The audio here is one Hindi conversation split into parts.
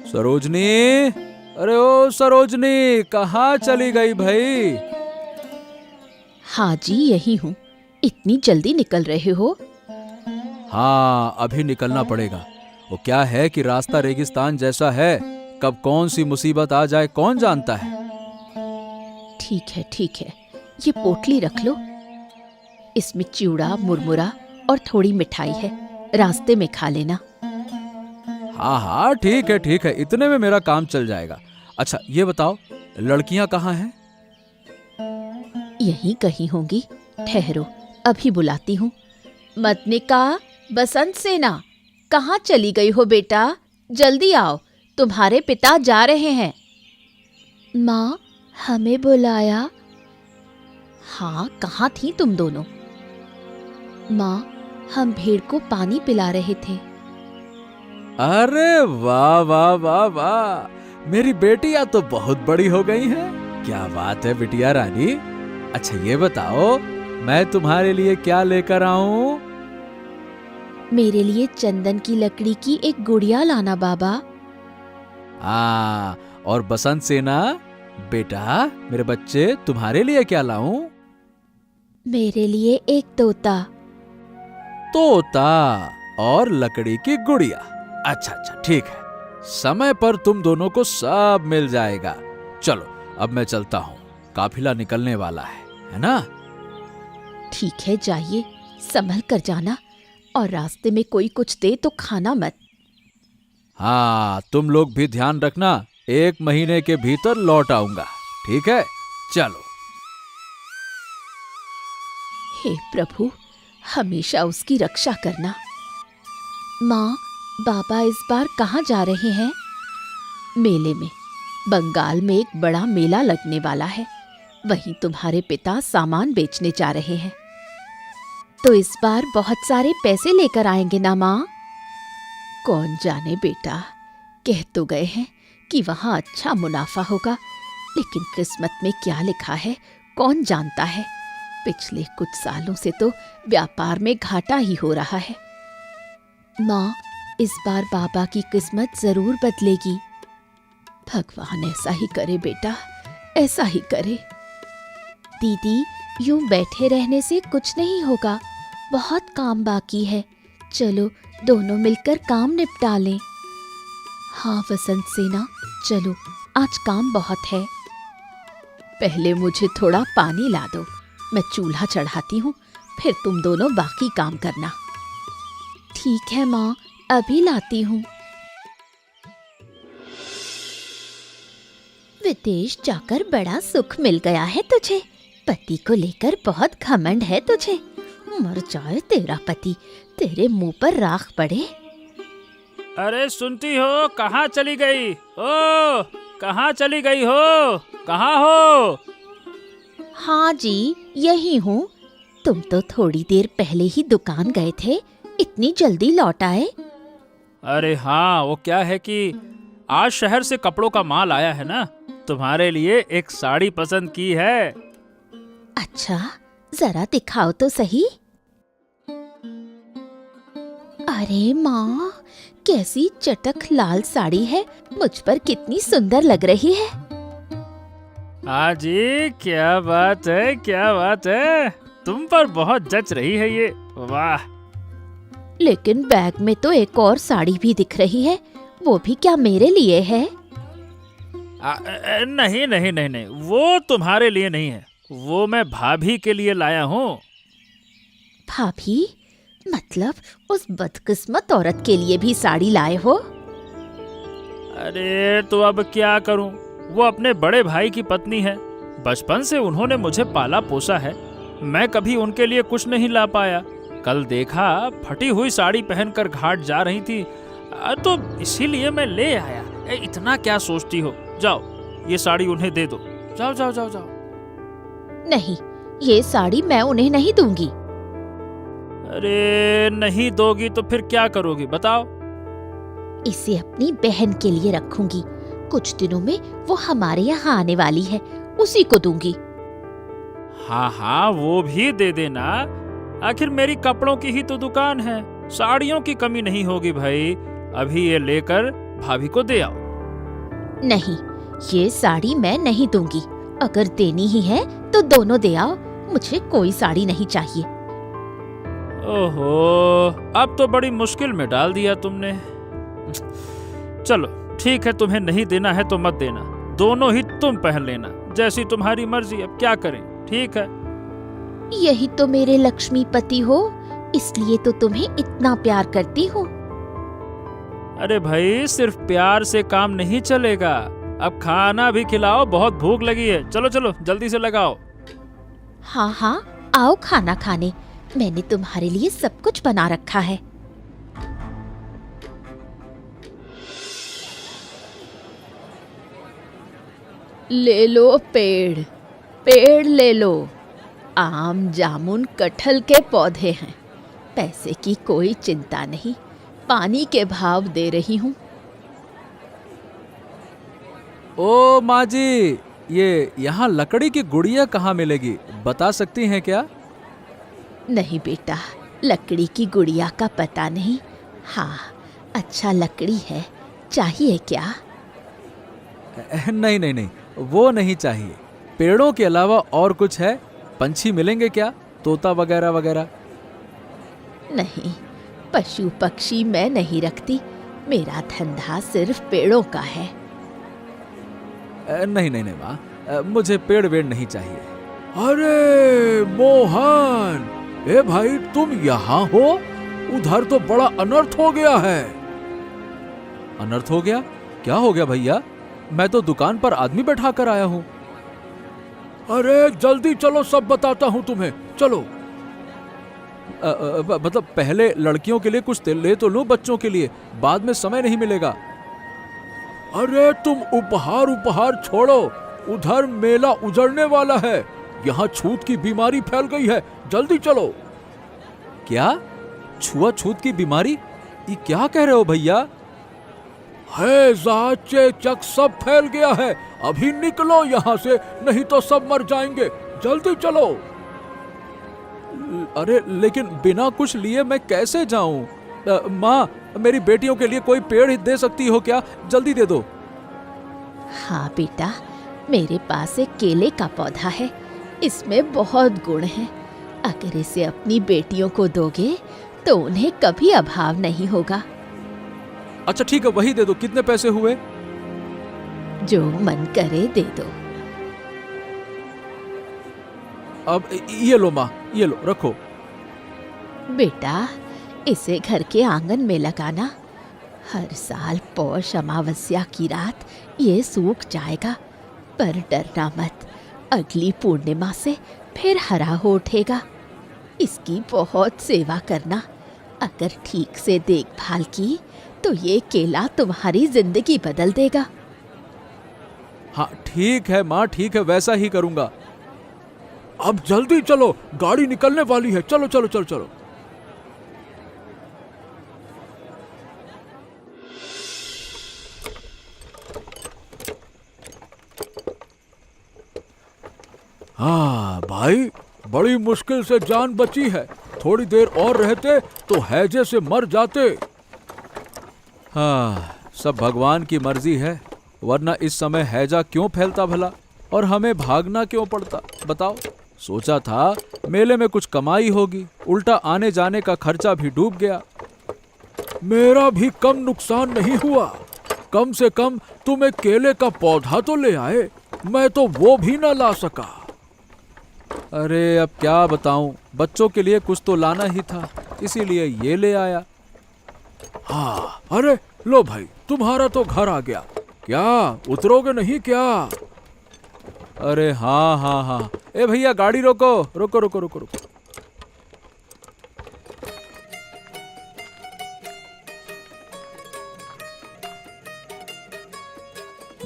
सरोजनी, अरे ओ सरोजनी, कहाँ चली गई भाई? हाँ जी, यही हूँ। इतनी जल्दी निकल रहे हो? हाँ, अभी निकलना पड़ेगा। वो क्या है कि रास्ता रेगिस्तान जैसा है, कब कौन सी मुसीबत आ जाए कौन जानता है। ठीक है ठीक है, ये पोटली रख लो। इसमें चिवड़ा, मुरमुरा और थोड़ी मिठाई है, रास्ते में खा लेना। हाँ हाँ, ठीक है, इतने में मेरा काम चल जाएगा। अच्छा ये बताओ, लड़कियां कहाँ हैं? यहीं कहीं होंगी, ठहरो अभी बुलाती हूँ। मदनिका, बसंत सेना, कहाँ चली गई हो बेटा? जल्दी आओ, तुम्हारे पिता जा रहे हैं। माँ, हमें बुलाया? हाँ, कहाँ थी तुम दोनों? माँ, हम भेड़ को पानी पिला रहे थे। अरे वाह वाह वाह वाह, मेरी बेटियां तो बहुत बड़ी हो गई हैं। क्या बात है बिटिया रानी। अच्छा ये बताओ, मैं तुम्हारे लिए क्या लेकर आऊं? मेरे लिए चंदन की लकड़ी की एक गुड़िया लाना बाबा। हाँ, और बसंत सेना, बेटा मेरे बच्चे, तुम्हारे लिए क्या लाऊं? मेरे लिए एक तोता। तोता और लकड़ी की गुड़िया। अच्छा ठीक है, समय पर तुम दोनों को सब मिल जाएगा। चलो अब मैं चलता हूँ, काफिला निकलने वाला है ना? ठीक है, जाइए, संभल कर जाना, और रास्ते में कोई कुछ दे तो खाना मत। हाँ, तुम लोग भी ध्यान रखना, 1 महीने के भीतर लौट आऊंगा, ठीक है? चलो। हे प्रभु, हमेशा उसकी रक्षा करना। माँ, बाबा इस बार कहाँ जा रहे हैं? मेले में। बंगाल में एक बड़ा मेला लगने वाला है, वहीं तुम्हारे पिता सामान बेचने जा रहे हैं। तो इस बार बहुत सारे पैसे लेकर आएंगे ना माँ? कौन जाने बेटा, कह तो गए हैं कि वहाँ अच्छा मुनाफा होगा, लेकिन किस्मत में क्या लिखा है कौन जानता है। पिछले कुछ सालों से तो व्यापार में घाटा ही हो रहा है। माँ, इस बार बाबा की किस्मत जरूर बदलेगी। भगवान ऐसा ही करे बेटा, ऐसा ही करे। दीदी, यूं बैठे रहने से कुछ नहीं होगा, बहुत काम बाकी है। चलो दोनों मिलकर काम निपटा लें। हाँ वसंत सेना, चलो, आज काम बहुत है। पहले मुझे थोड़ा पानी ला दो, मैं चूल्हा चढ़ाती हूँ, फिर तुम दोनों बाकी काम करना। ठीक है माँ, अभी लाती हूँ। विदेश जाकर बड़ा सुख मिल गया है तुझे, पति को लेकर बहुत घमंड है तुझे। मर जाए तेरा पति, तेरे मुंह पर राख पड़े। अरे सुनती हो, कहाँ चली गई? ओ, कहाँ चली गई हो? कहाँ हो? हाँ जी, यही हूँ। तुम तो थोड़ी देर पहले ही दुकान गए थे, इतनी जल्दी लौट आए? अरे हाँ, वो क्या है कि आज शहर से कपड़ों का माल आया है ना, तुम्हारे लिए एक साड़ी पसंद की है। अच्छा, जरा दिखाओ तो सही। अरे माँ, कैसी चटक लाल साड़ी है, मुझ पर कितनी सुंदर लग रही है। हाँ जी, क्या बात है, क्या बात है, तुम पर बहुत जच रही है ये, वाह। लेकिन बैग में तो एक और साड़ी भी दिख रही है, वो भी क्या मेरे लिए है? नहीं नहीं नहीं नहीं, वो तुम्हारे लिए नहीं है, वो मैं भाभी के लिए लाया हूँ। भाभी? मतलब उस बदकिस्मत औरत के लिए भी साड़ी लाए हो? अरे तो अब क्या करूं, वो अपने बड़े भाई की पत्नी है, बचपन से उन्होंने मुझे पाला पोसा है, मैं कभी उनके लिए कुछ नहीं ला पाया। कल देखा फटी हुई साड़ी पहनकर घाट जा रही थी, तो इसीलिए मैं ले आया। इतना क्या सोचती हो, जाओ ये साड़ी उन्हें दे दो, जाओ जाओ जाओ जाओ। नहीं, ये साड़ी मैं उन्हें नहीं दूंगी। अरे नहीं दोगी तो फिर क्या करोगी बताओ? इसे अपनी बहन के लिए रखूंगी, कुछ दिनों में वो हमारे यहाँ आने वाली है, उसी को दूंगी। हाँ हाँ, वो भी दे देना, आखिर मेरी कपड़ों की ही तो दुकान है, साड़ियों की कमी नहीं होगी भाई। अभी ये लेकर भाभी को दे आओ। नहीं, ये साड़ी मैं नहीं दूंगी। अगर देनी ही है तो दोनों दे आओ, मुझे कोई साड़ी नहीं चाहिए। ओहो, अब तो बड़ी मुश्किल में डाल दिया तुमने। चलो ठीक है, तुम्हें नहीं देना है तो मत देना, दोनों ही तुम पहन लेना, जैसी तुम्हारी मर्जी। अब क्या करें, ठीक है। यही तो मेरे लक्ष्मीपति हो, इसलिए तो तुम्हें इतना प्यार करती हूँ। अरे भाई, सिर्फ प्यार से काम नहीं चलेगा, अब खाना भी खिलाओ, बहुत भूख लगी है। चलो चलो जल्दी से लगाओ। हाँ हाँ, आओ खाना खाने, मैंने तुम्हारे लिए सब कुछ बना रखा है। ले लो पेड़, पेड़ ले लो। आम, जामुन, कटहल के पौधे हैं। पैसे की कोई चिंता नहीं, पानी के भाव दे रही हूँ। ओ माँ जी, ये यहाँ लकड़ी की गुड़िया कहाँ मिलेगी, बता सकती हैं क्या? नहीं बेटा, लकड़ी की गुड़िया का पता नहीं। हाँ, अच्छा लकड़ी है, चाहिए क्या? नहीं नहीं नहीं, वो नहीं चाहिए। पेड़ों के अलावा और कुछ है? पंछी मिलेंगे क्या, तोता वगैरह वगैरह? नहीं, पशु पक्षी मैं नहीं रखती, मेरा धंधा सिर्फ पेड़ों का है। नहीं नहीं नहीं माँ, मुझे पेड़ वेड़ नहीं चाहिए। अरे मोहन, ए भाई तुम यहाँ हो? उधर तो बड़ा अनर्थ हो गया है। अनर्थ हो गया? क्या हो गया भैया? मैं तो दुकान पर आदमी बैठा कर आया हूँ। अरे जल्दी चलो, सब बताता हूँ तुम्हें, चलो। मतलब पहले लड़कियों के लिए कुछ ले तो लूं, बच्चों के लिए, बाद में समय नहीं मिलेगा। अरे तुम उपहार छोड़ो, उधर मेला उजड़ने वाला है, यहाँ छूत की बीमारी फैल गई है, जल्दी चलो। क्या? छुआछूत की बीमारी? ये क्या कह रहे हो भैया? है चेचक सब फैल गया है, अभी निकलो यहाँ से, नहीं तो सब मर जाएंगे, जल्दी चलो। अरे लेकिन बिना कुछ लिए मैं कैसे जाऊं? माँ, मेरी बेटियों के लिए कोई पेड़ दे सकती हो क्या? जल्दी दे दो। हाँ बेटा, मेरे पास एक केले का पौधा है, इसमें बहुत गुण हैं। अगर इसे अपनी बेटियों को दोगे तो उन्हें कभी अभाव नहीं होगा। अच्छा ठीक है, वही दे दो। कितने पैसे हुए? जो मन करे दे दो। अब ये लो माँ, ये लो, रखो। बेटा, इसे घर के आंगन में लगाना, हर साल पौष अमावस्या की रात ये सूख जाएगा, पर डरना मत, अगली पूर्णिमा से फिर हरा हो उठेगा। इसकी बहुत सेवा करना, अगर ठीक से देखभाल की तो ये केला तुम्हारी जिंदगी बदल देगा। हाँ ठीक है माँ, ठीक है, वैसा ही करूंगा। अब जल्दी चलो, गाड़ी निकलने वाली है, चलो चलो चलो चलो। हाँ भाई, बड़ी मुश्किल से जान बची है, थोड़ी देर और रहते तो हैजे से मर जाते। हाँ, सब भगवान की मर्जी है, वरना इस समय हैजा क्यों फैलता भला, और हमें भागना क्यों पड़ता, बताओ। सोचा था मेले में कुछ कमाई होगी, उल्टा आने जाने का खर्चा भी डूब गया। मेरा भी कम नुकसान नहीं हुआ, कम से कम तुम एक केले का पौधा तो ले आए, मैं तो वो भी ना ला सका। अरे अब क्या बताऊं, बच्चों के लिए कुछ तो लाना ही था, इसीलिए ये ले आया। हाँ, अरे लो भाई, तुम्हारा तो घर आ गया, क्या उतरोगे नहीं क्या? अरे हाँ हाँ हाँ, ए भैया गाड़ी रोको रोको रोको रोको रोको।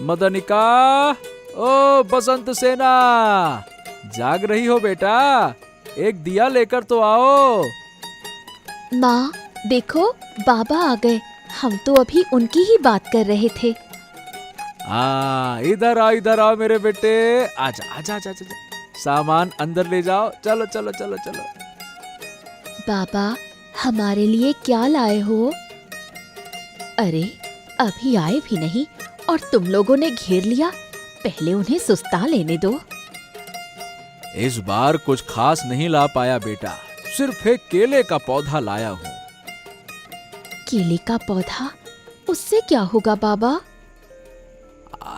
मदनिका, ओ बसंत सेना, जाग रही हो बेटा? एक दिया लेकर तो आओ। माँ देखो, बाबा आ गए, हम तो अभी उनकी ही बात कर रहे थे। हाँ, इधर आओ मेरे बेटे, आजा आजा आजा आजा, सामान अंदर ले जाओ, चलो चलो चलो चलो। बाबा, हमारे लिए क्या लाए हो? अरे अभी आए भी नहीं और तुम लोगों ने घेर लिया। पहले उन्हें सुस्ता लेने दो। इस बार कुछ खास नहीं ला पाया बेटा, सिर्फ एक केले का पौधा लाया हूँ। केले का पौधा? उससे क्या होगा बाबा?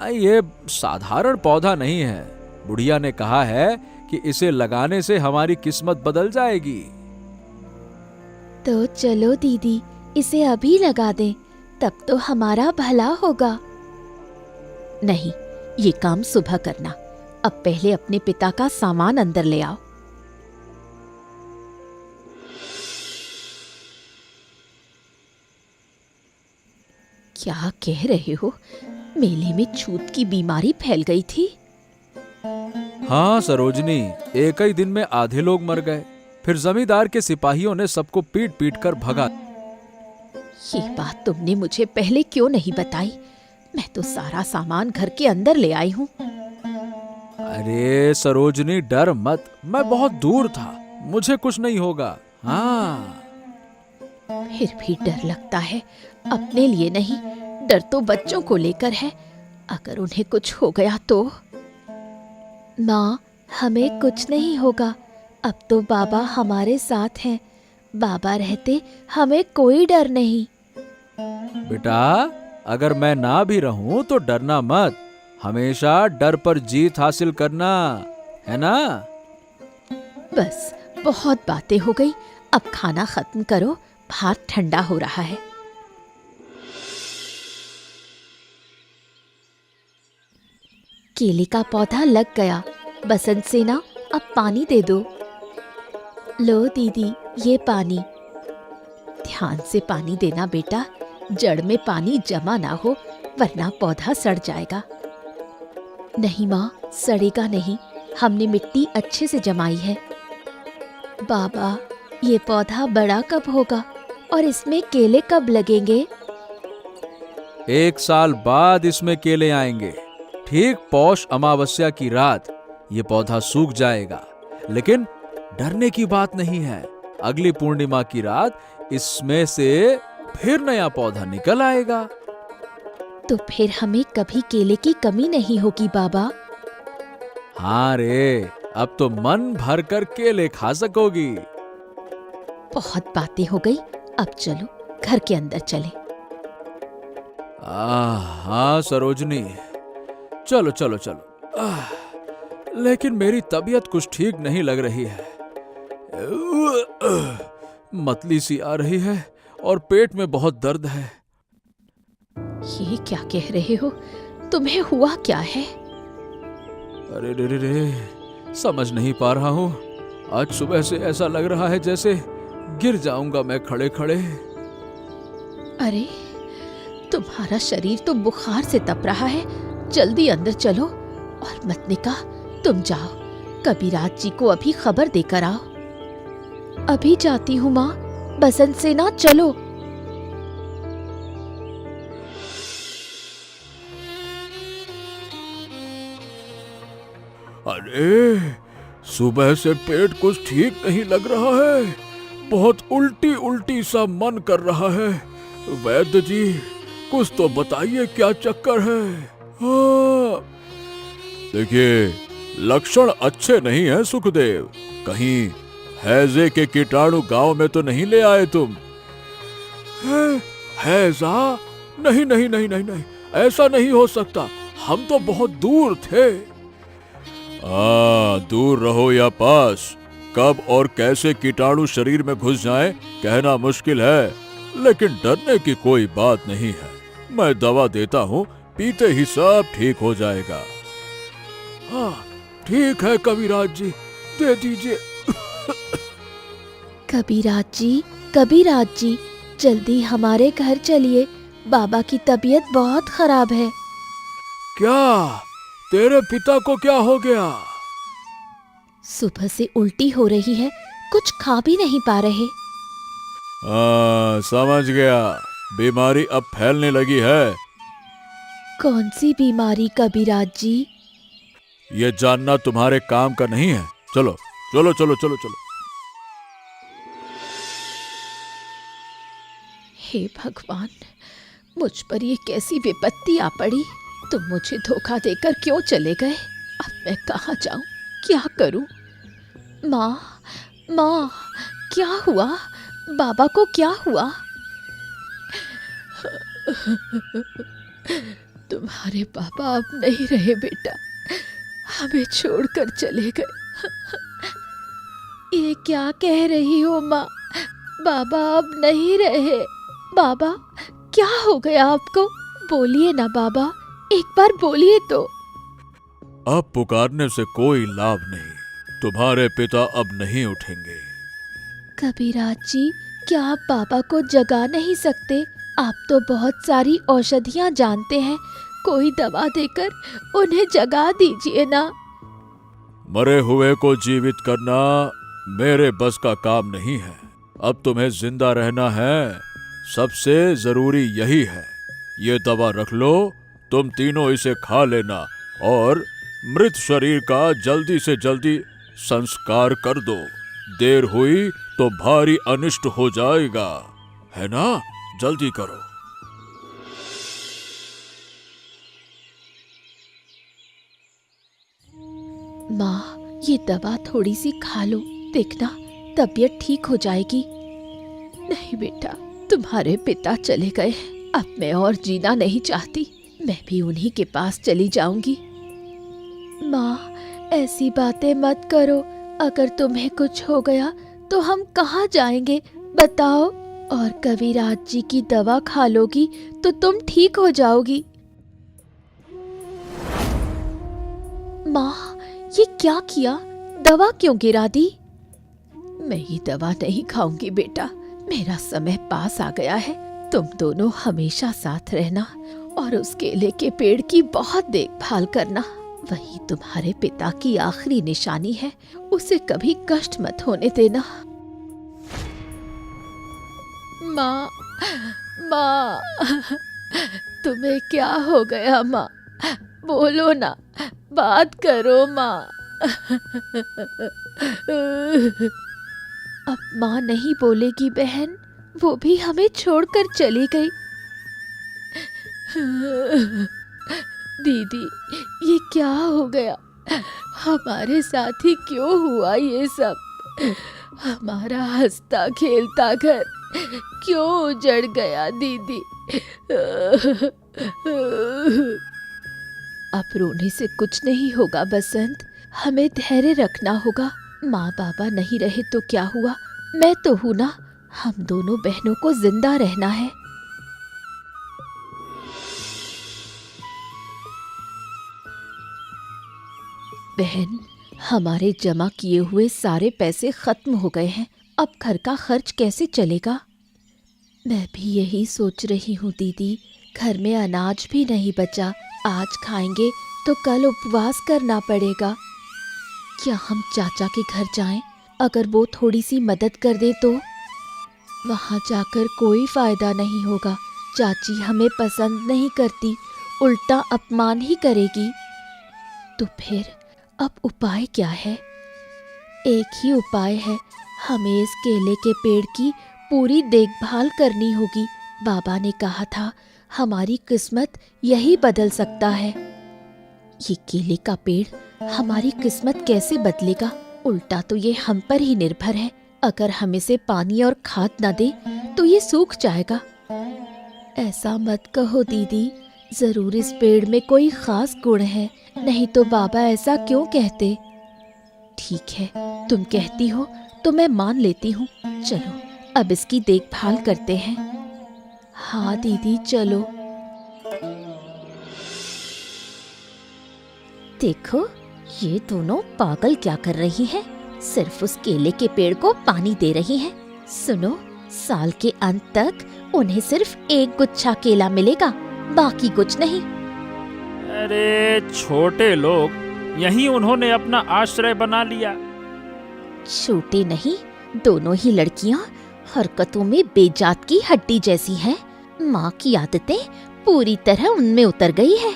ये साधारण पौधा नहीं है। बुढ़िया ने कहा है कि इसे लगाने से हमारी किस्मत बदल जाएगी। तो चलो दीदी, इसे अभी लगा दें, तब तो हमारा भला होगा। नहीं, ये काम सुबह करना। अब पहले अपने पिता का सामान अंदर ले आओ। क्या कह रहे हो? मेले में छूत की बीमारी फैल गई थी? हाँ सरोजनी, एक ही दिन में आधे लोग मर गए। फिर जमींदार के सिपाहियों ने सबको पीट पीट कर भगा। ये बात तुमने मुझे पहले क्यों नहीं बताई? मैं तो सारा सामान घर के अंदर ले आई हूँ। अरे सरोजनी, डर मत, मैं बहुत दूर था, मुझे कुछ नहीं होगा। हाँ। फिर भी डर लगता है। अपने लिए नहीं, डर तो बच्चों को लेकर है। अगर उन्हें कुछ हो गया तो? माँ, हमें कुछ नहीं होगा। अब तो बाबा हमारे साथ हैं। बाबा रहते हमें कोई डर नहीं। बेटा, अगर मैं ना भी रहूं तो डरना मत। हमेशा डर पर जीत हासिल करना, है ना? बस, बहुत बातें हो गई। अब खाना खत्म करो, भात ठंडा हो रहा है। केले का पौधा लग गया। बसंत सेना, अब पानी दे दो। लो दीदी, ये पानी। ध्यान से पानी देना बेटा, जड़ में पानी जमा ना हो, वरना पौधा सड़ जाएगा। नहीं माँ, सड़ेगा नहीं, हमने मिट्टी अच्छे से जमाई है। बाबा, ये पौधा बड़ा कब होगा और इसमें केले कब लगेंगे? 1 साल बाद इसमें केले आएंगे। ठीक पौष अमावस्या की रात ये पौधा सूख जाएगा। लेकिन डरने की बात नहीं है। अगली पूर्णिमा की रात इसमें से फिर नया पौधा निकल आएगा। तो फिर हमें कभी केले की कमी नहीं होगी बाबा। हाँ रे, अब तो मन भर कर केले खा सकोगी। बहुत बातें हो गई, अब चलो घर के अंदर चले। हाँ सरोजनी, चलो चलो चलो। लेकिन मेरी तबीयत कुछ ठीक नहीं लग रही है। मतली सी आ रही है और पेट में बहुत दर्द है। ये क्या कह रहे हो? तुम्हें हुआ क्या है? अरे रे रे रे, समझ नहीं पा रहा हूँ। आज सुबह से ऐसा लग रहा है जैसे गिर जाऊंगा मैं खड़े खड़े। अरे, तुम्हारा शरीर तो बुखार से तप रहा है। जल्दी अंदर चलो। और मतनिका, तुम जाओ, कबीराज जी को अभी खबर देकर आओ। अभी जाती हूँ माँ। बसंत सेना, चलो। अरे, सुबह से पेट कुछ ठीक नहीं लग रहा है। बहुत उल्टी उल्टी सा मन कर रहा है। वैद्य जी, कुछ तो बताइए, क्या चक्कर है? हाँ। देखिए, लक्षण अच्छे नहीं हैं सुखदेव। कहीं हैजे के कीटाणु गांव में तो नहीं ले आए तुम? हैजा? नहीं नहीं नहीं नहीं नहीं, ऐसा नहीं हो सकता। हम तो बहुत दूर थे। दूर रहो या पास, कब और कैसे कीटाणु शरीर में घुस जाएं कहना मुश्किल है। लेकिन डरने की कोई बात नहीं है। मैं दवा देता हूँ, पीते ही सब ठीक हो जाएगा। हाँ ठीक है कबीराज जी, दे दीजिए। कबीराज जी, कबीराज जी, जल्दी हमारे घर चलिए। बाबा की तबीयत बहुत खराब है। क्या? तेरे पिता को क्या हो गया? सुबह से उल्टी हो रही है, कुछ खा भी नहीं पा रहे। समझ गया, बीमारी अब फैलने लगी है। कौन सी बीमारी कबीराज जी? ये जानना तुम्हारे काम का नहीं है। चलो चलो चलो चलो चलो। हे भगवान, मुझ पर ये कैसी विपत्ति आ पड़ी। तुम मुझे धोखा देकर क्यों चले गए? अब मैं कहाँ जाऊं, क्या करूं? माँ, माँ, क्या हुआ? बाबा को क्या हुआ? तुम्हारे पापा अब नहीं रहे बेटा, हमें छोड़कर चले गए। ये क्या कह रही हो माँ? बाबा अब नहीं रहे। बाबा, क्या हो गया आपको? बोलिए ना बाबा, एक बार बोलिए तो। अब पुकारने से कोई लाभ नहीं, तुम्हारे पिता अब नहीं उठेंगे। कबीराज जी, क्या आप बाबा को जगा नहीं सकते? आप तो बहुत सारी औषधियाँ जानते हैं, कोई दवा देकर उन्हें जगा दीजिए ना। मरे हुए को जीवित करना मेरे बस का काम नहीं है। अब तुम्हें जिंदा रहना है, सबसे जरूरी यही है। ये दवा रख लो, तुम तीनों इसे खा लेना और मृत शरीर का जल्दी से जल्दी संस्कार कर दो। देर हुई तो भारी अनिष्ट हो जाएगा, है ना? जल्दी करो। माँ, ये दवा थोड़ी सी खा लो, देखना तबीयत ठीक हो जाएगी। नहीं बेटा, तुम्हारे पिता चले गए, अब मैं और जीना नहीं चाहती, मैं भी उन्हीं के पास चली जाऊंगी। माँ, ऐसी बातें मत करो, अगर तुम्हें कुछ हो गया तो हम कहाँ जाएंगे बताओ? और कविराज जी की दवा खा लोगी तो तुम ठीक हो जाओगी। माँ, ये क्या किया? दवा क्यों गिरा दी? मैं ये दवा नहीं खाऊंगी बेटा, मेरा समय पास आ गया है। तुम दोनों हमेशा साथ रहना और उस केले के पेड़ की बहुत देखभाल करना, वही तुम्हारे पिता की आखिरी निशानी है, उसे कभी कष्ट मत होने देना। माँ, माँ, तुम्हें क्या हो गया माँ? बोलो ना, बात करो माँ। अब माँ नहीं बोलेगी बहन, वो भी हमें छोड़कर चली गई। दीदी, ये क्या हो गया? हमारे साथ ही क्यों हुआ ये सब? हमारा हंसता खेलता घर क्यों उजड़ गया दीदी? अब रोने से कुछ नहीं होगा बसंत, हमें धैर्य रखना होगा। माँ बाबा नहीं रहे तो क्या हुआ, मैं तो हूँ ना। हम दोनों बहनों को जिंदा रहना है। बहन, हमारे जमा किए हुए सारे पैसे खत्म हो गए हैं, अब घर का खर्च कैसे चलेगा? मैं भी यही सोच रही हूँ दीदी, घर में अनाज भी नहीं बचा, आज खाएंगे तो कल उपवास करना पड़ेगा। क्या हम चाचा के घर जाएं? अगर वो थोड़ी सी मदद कर दे तो? वहाँ जाकर कोई फायदा नहीं होगा, चाची हमें पसंद नहीं करती, उल्टा अपमान ही करेगी। तो फिर अब उपाय क्या है? एक ही उपाय है, हमें इस केले के पेड़ की पूरी देखभाल करनी होगी। बाबा ने कहा था हमारी किस्मत यही बदल सकता है। ये केले का पेड़ हमारी किस्मत कैसे बदलेगा? उल्टा तो ये हम पर ही निर्भर है, अगर हम इसे पानी और खाद न दे तो ये सूख जाएगा। ऐसा मत कहो दीदी, जरूर इस पेड़ में कोई खास गुण है, नहीं तो बाबा ऐसा क्यों कहते? ठीक है, तुम कहती हो तो मैं मान लेती हूँ, चलो अब इसकी देखभाल करते हैं। हाँ दीदी चलो। देखो, ये दोनों पागल क्या कर रही हैं? सिर्फ उस केले के पेड़ को पानी दे रही हैं। सुनो, साल के अंत तक उन्हें सिर्फ एक गुच्छा केला मिलेगा, बाकी कुछ नहीं। अरे छोटे लोग, यहीं उन्होंने अपना आश्रय बना लिया। छोटे नहीं, दोनों ही लड़कियां हरकतों में बेजात की हड्डी जैसी हैं। माँ की आदतें पूरी तरह उनमें उतर गई है।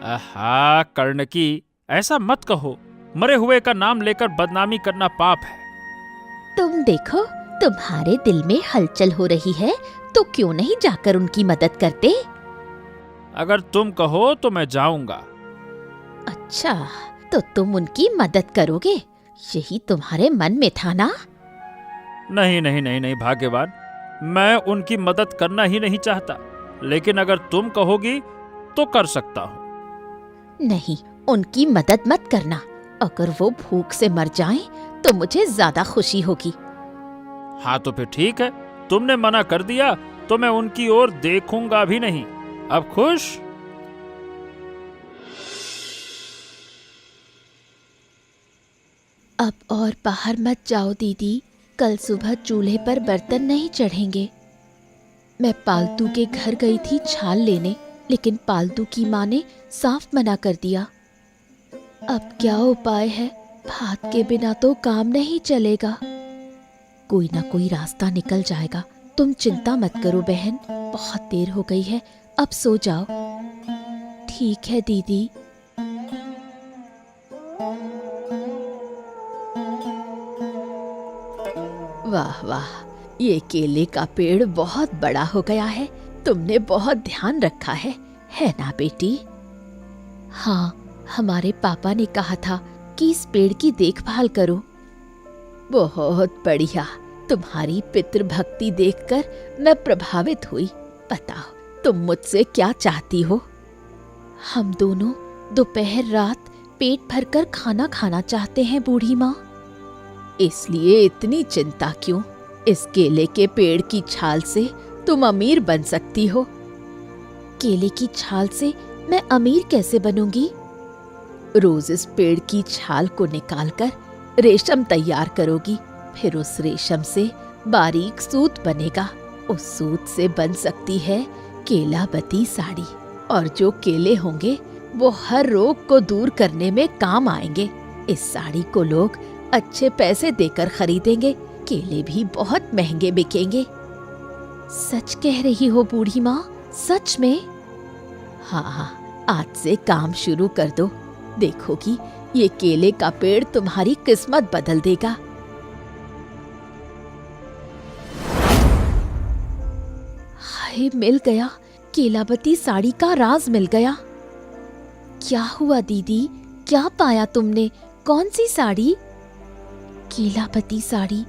आहा कर्णकी, ऐसा मत कहो, मरे हुए का नाम लेकर बदनामी करना पाप है। तुम देखो, तुम्हारे दिल में हलचल हो रही है तो क्यों नहीं जाकर उनकी मदद करते? अगर तुम कहो तो मैं जाऊंगा। अच्छा, तो तुम उनकी मदद करोगे, यही तुम्हारे मन में था ना? नहीं नहीं नहीं नहीं भाग्यवान, मैं उनकी मदद करना ही नहीं चाहता, लेकिन अगर तुम कहोगी तो कर सकता हूँ। नहीं, उनकी मदद मत करना। अगर वो भूख से मर जाएं तो मुझे ज्यादा खुशी होगी। हाँ तो फिर ठीक है, तुमने मना कर दिया तो मैं उनकी ओर देखूंगा भी नहीं। अब खुश? अब और बाहर मत जाओ दीदी, कल सुबह चूल्हे पर बर्तन नहीं चढ़ेंगे। मैं पालतू के घर गई थी छाल लेने, लेकिन पालतू की माँ ने साफ मना कर दिया। अब क्या उपाय है, भात के बिना तो काम नहीं चलेगा। कोई ना कोई रास्ता निकल जाएगा, तुम चिंता मत करो बहन, बहुत देर हो गई है, अब सो जाओ। ठीक है दीदी। वाह वाह, ये केले का पेड़ बहुत बड़ा हो गया है। तुमने बहुत ध्यान रखा है ना बेटी? हाँ, हमारे पापा ने कहा था कि इस पेड़ की देखभाल करो। बहुत बढ़िया, तुम्हारी पितृभक्ति देखकर मैं प्रभावित हुई। बताओ तुम मुझसे क्या चाहती हो? हम दोनों दोपहर रात पेट भरकर खाना खाना चाहते हैं बूढ़ी माँ। इसलिए इतनी चिंता क्यों? इस केले के पेड़ की छाल से तुम अमीर बन सकती हो। केले की छाल से मैं अमीर कैसे बनूंगी? रोज इस पेड़ की छाल को निकालकर रेशम तैयार करोगी, फिर उस रेशम से बारीक सूत बनेगा। उस सूत से बन सकती है केलावती साड़ी, और जो केले होंगे वो हर रोग को दूर करने में काम आएंगे। इस साड़ी को लोग अच्छे पैसे देकर खरीदेंगे, केले भी बहुत महंगे बिकेंगे। सच कह रही हो बूढ़ी माँ? सच में? हाँ, आज से काम शुरू कर दो, देखोगी ये केले का पेड़ तुम्हारी किस्मत बदल देगा। हाय, मिल गया, केलावती साड़ी का राज मिल गया। क्या हुआ दीदी, क्या पाया तुमने? कौन सी साड़ी? केलावती साड़ी।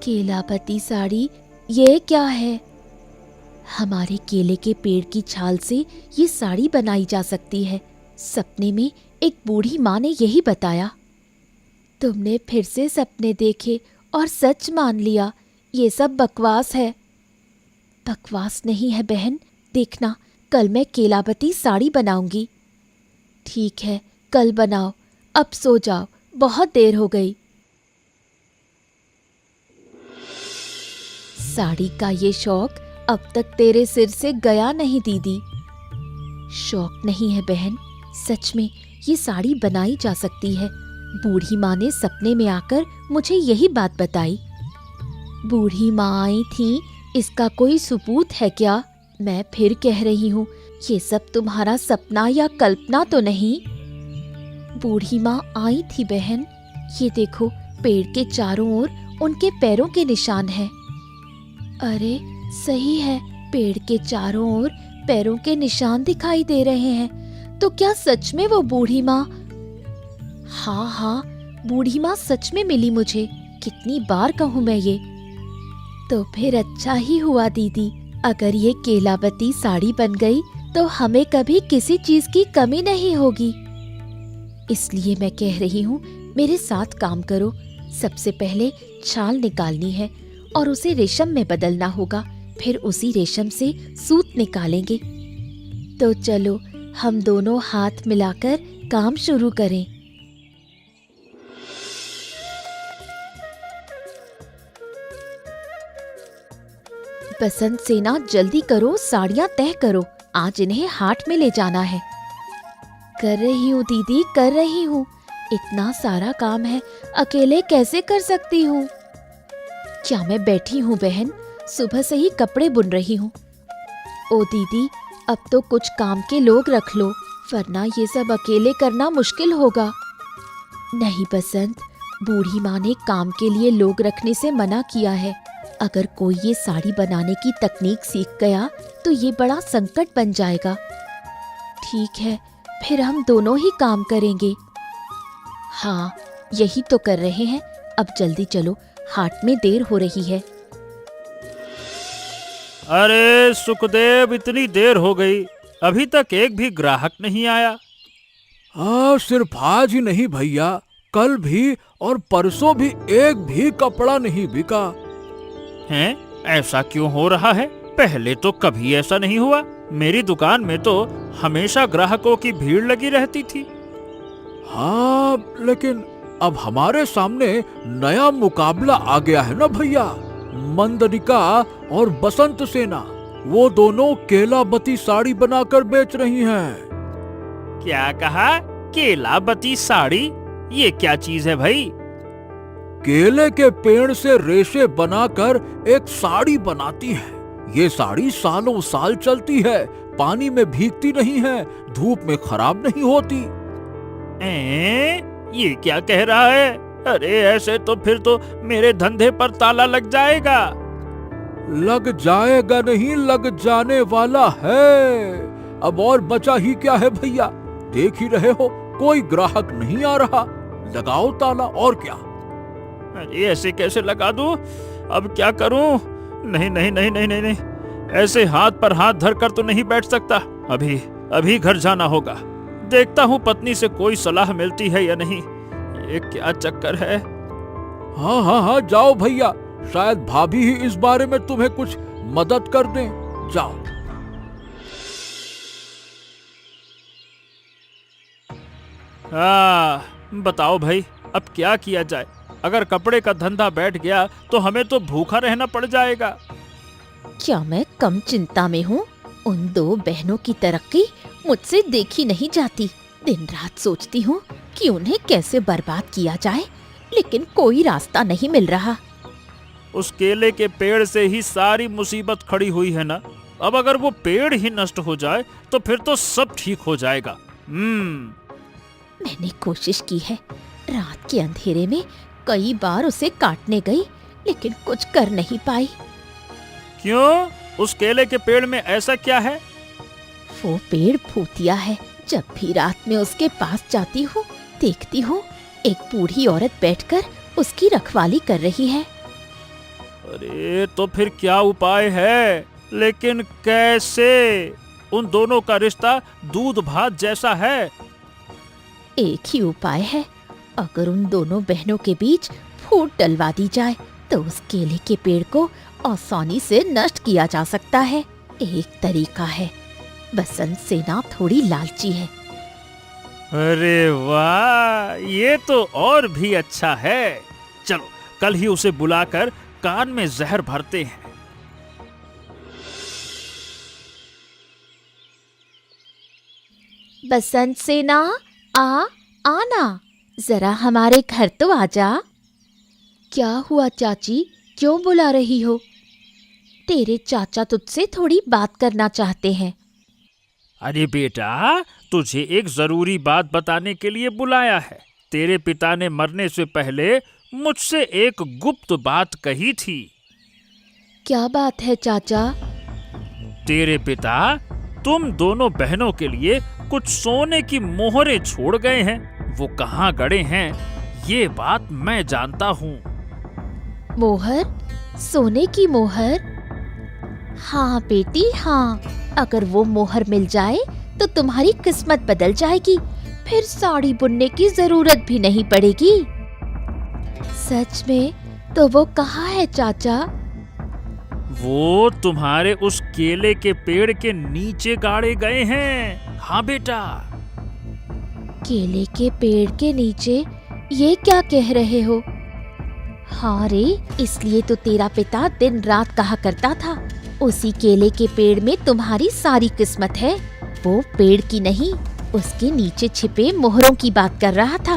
केलावती साड़ी, ये क्या है? हमारे केले के पेड़ की छाल से ये साड़ी बनाई जा सकती है। सपने में एक बूढ़ी माँ ने यही बताया। तुमने फिर से सपने देखे और सच मान लिया। ये सब बकवास है। बकवास नहीं है बहन, देखना कल मैं केलावती साड़ी बनाऊंगी। ठीक है, कल बनाओ, अब सो जाओ, बहुत देर हो गई। साड़ी का ये शौक अब तक तेरे सिर से गया नहीं दीदी। शौक नहीं है बहन, सच में ये साड़ी बनाई जा सकती है। बूढ़ी माँ ने सपने में आकर मुझे यही बात बताई। बूढ़ी माँ आई थी, इसका कोई सबूत है क्या? मैं फिर कह रही हूँ, ये सब तुम्हारा सपना या कल्पना तो नहीं? बूढ़ी माँ आई थी बहन, ये देखो पेड़ के चारों ओर उनके पैरों के निशान हैं। अरे सही है, पेड़ के चारों ओर पैरों के निशान दिखाई दे रहे हैं। तो क्या सच में वो बूढ़ी माँ? हाँ हाँ, बूढ़ी माँ सच में मिली मुझे। कितनी बार कहूँ मैं ये? तो फिर अच्छा ही हुआ दीदी, अगर ये केलावती साड़ी बन गई तो हमें कभी किसी चीज की कमी नहीं होगी। इसलिए मैं कह रही हूँ, मेरे साथ काम करो। सबसे पहले छाल निकालनी है और उसे रेशम में बदलना होगा, फिर उसी रेशम से सूत निकालेंगे। तो चलो हम दोनों हाथ मिलाकर काम शुरू करें। बसंत सेना, जल्दी करो, साड़ियाँ तय करो, आज इन्हें हाट में ले जाना है। कर रही हूँ दीदी, कर रही हूँ। इतना सारा काम है, अकेले कैसे कर सकती हूँ? क्या मैं बैठी हूँ बहन, सुबह से ही कपड़े बुन रही हूँ। ओ दीदी, अब तो कुछ काम के लोग रख लो, वरना ये सब अकेले करना मुश्किल होगा। नहीं बसंत, बूढ़ी माँ ने काम के लिए लोग रखने से मना किया है। अगर कोई ये साड़ी बनाने की तकनीक सीख गया तो ये बड़ा संकट बन जाएगा। ठीक है, फिर हम दोनों ही काम करेंगे। हाँ, यही तो कर रहे हैं। अब जल्दी चलो, हाट में देर हो रही है। अरे सुखदेव, इतनी देर हो गई, अभी तक एक भी ग्राहक नहीं आया। सिर्फ आज ही नहीं भैया, कल भी और परसों भी एक भी कपड़ा नहीं बिका। हैं? ऐसा क्यों हो रहा है? पहले तो कभी ऐसा नहीं हुआ। मेरी दुकान में तो हमेशा ग्राहकों की भीड़ लगी रहती थी। हाँ, लेकिन अब हमारे सामने नया मुकाबला आ गया है ना भैया। मंदनिका और बसंत सेना, वो दोनों केलाबती साड़ी बनाकर बेच रही हैं। क्या कहा? केलाबती साड़ी? ये क्या चीज है भाई? केले के पेड़ से रेशे बनाकर एक साड़ी बनाती है। ये साड़ी सालों साल चलती है, पानी में भीगती नहीं है, धूप में खराब नहीं होती। ये क्या कह रहा है? अरे ऐसे तो फिर तो मेरे धंधे पर ताला लग जाएगा। लग जाएगा नहीं, लग जाने वाला है। अब और बचा ही क्या है भैया, देख ही रहे हो, कोई ग्राहक नहीं आ रहा। लगाओ ताला, और क्या। अरे ऐसे कैसे लगा दूं? अब क्या करूं? नहीं नहीं नहीं नहीं नहीं नहीं, ऐसे हाथ पर हाथ धरकर तो नहीं बैठ सकता। अभी घर जाना होगा। देखता हूँ पत्नी से कोई सलाह मिलती है या नहीं। ये क्या चक्कर है? हाँ हाँ हाँ, जाओ भैया, शायद भाभी ही इस बारे में तुम्हें कुछ मदद कर दें। जाओ। बताओ भाई, अब क्या किया जाए? अगर कपड़े का धंधा बैठ गया तो हमें तो भूखा रहना पड़ जाएगा। क्या मैं कम चिंता में हूँ? उन दो बहनों की तरक्की मुझसे देखी नहीं जाती। दिन रात सोचती हूँ कि उन्हें कैसे बर्बाद किया जाए, लेकिन कोई रास्ता नहीं मिल रहा। उस केले के पेड़ से ही सारी मुसीबत खड़ी हुई है ना। अब अगर वो पेड़ ही नष्ट हो जाए तो फिर तो सब ठीक हो जाएगा। मैंने कोशिश की है, रात के अंधेरे में कई बार उसे काटने गई, लेकिन कुछ कर नहीं पाई। क्यों? उस केले के पेड़ में ऐसा क्या है? वो पेड़ भूतिया है। जब भी रात में उसके पास जाती हूँ, देखती हूँ एक बूढ़ी औरत बैठकर उसकी रखवाली कर रही है। अरे तो फिर क्या उपाय है? लेकिन कैसे? उन दोनों का रिश्ता दूध भात जैसा है। एक ही उपाय है, अगर उन दोनों बहनों के बीच फूट डलवा दी जाए तो उस केले के पेड़ को आसानी से नष्ट किया जा सकता है। एक तरीका है, बसंत सेना थोड़ी लालची है। अरे वाह, ये तो और भी अच्छा है। चलो कल ही उसे बुलाकर कान में जहर भरते हैं। बसंत सेना, आना, जरा हमारे घर तो आजा। क्या हुआ चाची, क्यों बुला रही हो? तेरे चाचा तुझसे थोड़ी बात करना चाहते हैं। अरे बेटा, तुझे एक जरूरी बात बताने के लिए बुलाया है। तेरे पिता ने मरने से पहले मुझसे एक गुप्त बात कही थी। क्या बात है चाचा? तेरे पिता तुम दोनों बहनों के लिए कुछ सोने की मोहरें छोड़ गए हैं। वो कहाँ गड़े हैं, ये बात मैं जानता हूँ। मोहर? सोने की मोहर? हाँ बेटी हाँ, अगर वो मोहर मिल जाए तो तुम्हारी किस्मत बदल जाएगी, फिर साड़ी बुनने की जरूरत भी नहीं पड़ेगी। सच में? तो वो कहाँ है चाचा? वो तुम्हारे उस केले के पेड़ के नीचे गाड़े गए हैं। हाँ बेटा। केले के पेड़ के नीचे? ये क्या कह रहे हो? हाँ रे, इसलिए तो तेरा पिता दिन रात कहा करता था, उसी केले के पेड़ में तुम्हारी सारी किस्मत है। वो पेड़ की नहीं, उसके नीचे छिपे मोहरों की बात कर रहा था।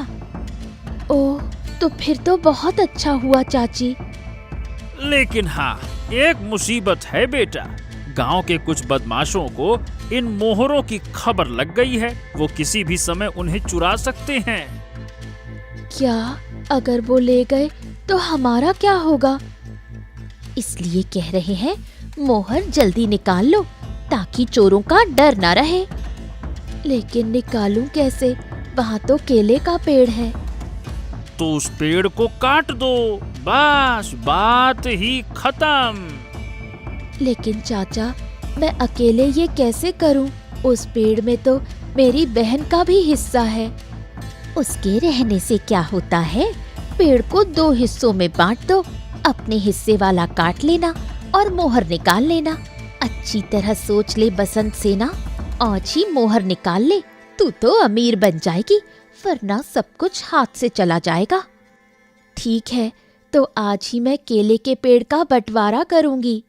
ओह, तो फिर तो बहुत अच्छा हुआ चाची। लेकिन हाँ, एक मुसीबत है बेटा। गांव के कुछ बदमाशों को इन मोहरों की खबर लग गई है। वो किसी भी समय उन्हें चुरा सकते हैं। क्या? अगर वो ले गए तो हमारा क्या होगा? इसलिए कह रहे हैं मोहर जल्दी निकाल लो ताकि चोरों का डर ना रहे। लेकिन निकालूं कैसे? वहाँ तो केले का पेड़ है। तो उस पेड़ को काट दो, बस बात ही खत्म। लेकिन चाचा, मैं अकेले ये कैसे करूं? उस पेड़ में तो मेरी बहन का भी हिस्सा है। उसके रहने से क्या होता है? पेड़ को 2 हिस्सों में बांट दो, अपने हिस्से वाला काट लेना और मोहर निकाल लेना। अच्छी तरह सोच ले बसंत सेना, आज ही मोहर निकाल ले, तू तो अमीर बन जाएगी, वरना सब कुछ हाथ से चला जाएगा। ठीक है, तो आज ही मैं केले के पेड़ का बंटवारा करूंगी।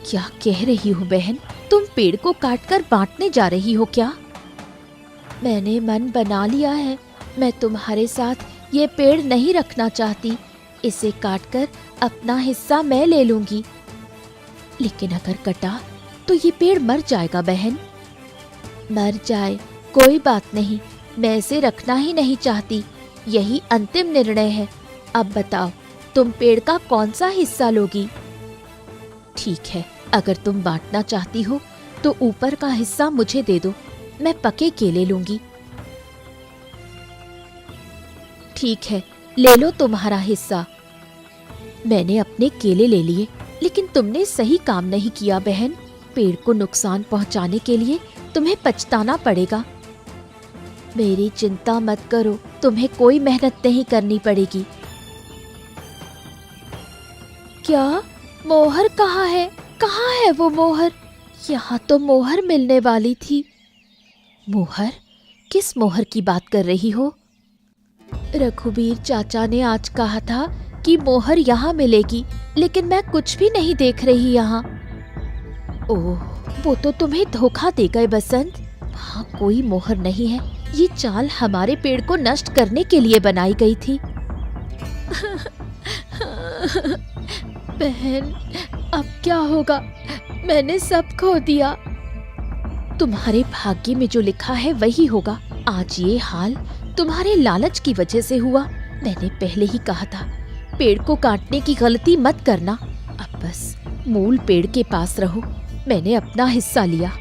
क्या कह रही हो बहन? तुम पेड़ को काटकर बांटने जा रही हो क्या? मैंने मन बना लिया है, मैं तुम्हारे साथ ये पेड़ नहीं रखना चाहती। इसे काटकर अपना हिस्सा मैं ले लूंगी। लेकिन अगर कटा तो ये पेड़ मर जाएगा बहन। मर जाए कोई बात नहीं, मैं इसे रखना ही नहीं चाहती, यही अंतिम निर्णय है। अब बताओ, तुम पेड़ का कौन सा हिस्सा लोगी? ठीक है, अगर तुम बांटना चाहती हो तो ऊपर का हिस्सा मुझे दे दो, मैं पके केले लूंगी। ठीक है, ले लो तुम्हारा हिस्सा। मैंने अपने केले ले लिए, लेकिन तुमने सही काम नहीं किया बहन। पेड़ को नुकसान पहुंचाने के लिए तुम्हें पछताना पड़ेगा। मेरी चिंता मत करो, तुम्हें कोई मेहनत नहीं करनी पड़ेगी। क्या? मोहर कहाँ है? कहाँ है वो मोहर? यहाँ तो मोहर मिलने वाली थी। मोहर? किस मोहर की बात कर रही हो? रघुबीर चाचा ने आज कहा था कि मोहर यहाँ मिलेगी, लेकिन मैं कुछ भी नहीं देख रही यहाँ। ओह, वो तो तुम्हें धोखा दे गए बसंत। वहाँ कोई मोहर नहीं है। ये चाल हमारे पेड़ को नष्ट करने के लिए बनाई गई थी। बहन, अब क्या होगा? मैंने सब खो दिया। तुम्हारे भाग्य में जो लिखा है वही होगा। आज ये हाल तुम्हारे लालच की वजह से हुआ। मैंने पहले ही कहा था, पेड़ को काटने की गलती मत करना। अब बस मूल पेड़ के पास रहो। मैंने अपना हिस्सा लिया।